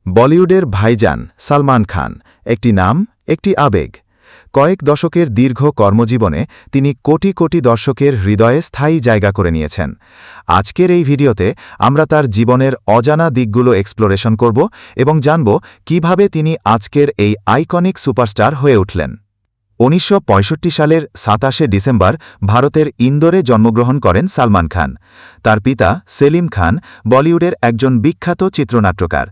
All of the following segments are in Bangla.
বলিউডের ভাইজান সালমান খান একটি নাম, একটি আবেগ। কয়েক দশকের দীর্ঘ কর্মজীবনে তিনি কোটি কোটি দর্শকের হৃদয়ে স্থায়ী জায়গা করে নিয়েছেন। আজকের এই ভিডিওতে আমরা তার জীবনের অজানা দিকগুলো এক্সপ্লোরেশন করব এবং জানব কিভাবে তিনি আজকের এই আইকনিক সুপারস্টার হয়ে উঠলেন। ১৯৬৫ সালের ২৭শে ডিসেম্বর ভারতের ইন্দোরে জন্মগ্রহণ করেন সালমান খান। তার পিতা সেলিম খান বলিউডের একজন বিখ্যাত চিত্রনাট্যকার।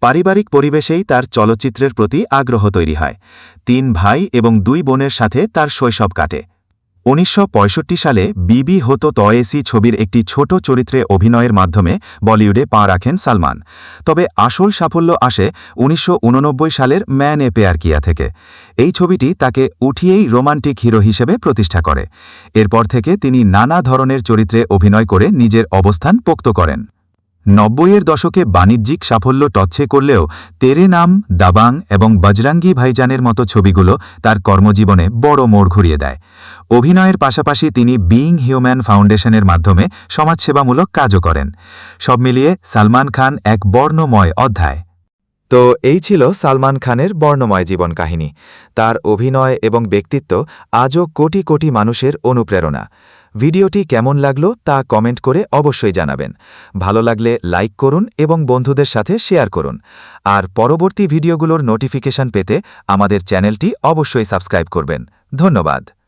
পারিবারিক পরিবেশেই তার চলচ্চিত্রের প্রতি আগ্রহ তৈরি হয়। ৩ ভাই এবং ২ বোনের সাথে তার শৈশব কাটে। ১৯৬৫ সালে বিবি হতো তয়েসি ছবির একটি ছোট চরিত্রে অভিনয়ের মাধ্যমে বলিউডে পা রাখেন সালমান। তবে আসল সাফল্য আসে ১৯৮৯ সালের ম্যান এ পেয়ার কিয়া থেকে। এই ছবিটি তাকে উঠিয়েই রোমান্টিক হিরো হিসেবে প্রতিষ্ঠা করে। এরপর থেকে তিনি নানা ধরনের চরিত্রে অভিনয় করে নিজের অবস্থান পোক্ত করেন। ৯০-এর দশকে বাণিজ্যিক সাফল্য টচ্ছে করলেও তেরে নাম, দাবাং এবং বজরঙ্গি ভাইজানের মতো ছবিগুলো তার কর্মজীবনে বড় মোড় ঘুরিয়ে দেয়। অভিনয়ের পাশাপাশি তিনি বিইং হিউম্যান ফাউন্ডেশনের মাধ্যমে সমাজসেবামূলক কাজও করেন। সব মিলিয়ে সালমান খান এক বর্ণময় অধ্যায়। তো এই ছিল সালমান খানের বর্ণময় জীবন কাহিনী। তার অভিনয় এবং ব্যক্তিত্ব আজও কোটি কোটি মানুষের অনুপ্রেরণা। ভিডিওটি কেমন লাগলো তা কমেন্ট করে অবশ্যই জানাবেন। ভালো লাগলে লাইক করুন এবং বন্ধুদের সাথে শেয়ার করুন। আর পরবর্তী ভিডিওগুলোর নোটিফিকেশন পেতে আমাদের চ্যানেলটি অবশ্যই সাবস্ক্রাইব করবেন। ধন্যবাদ।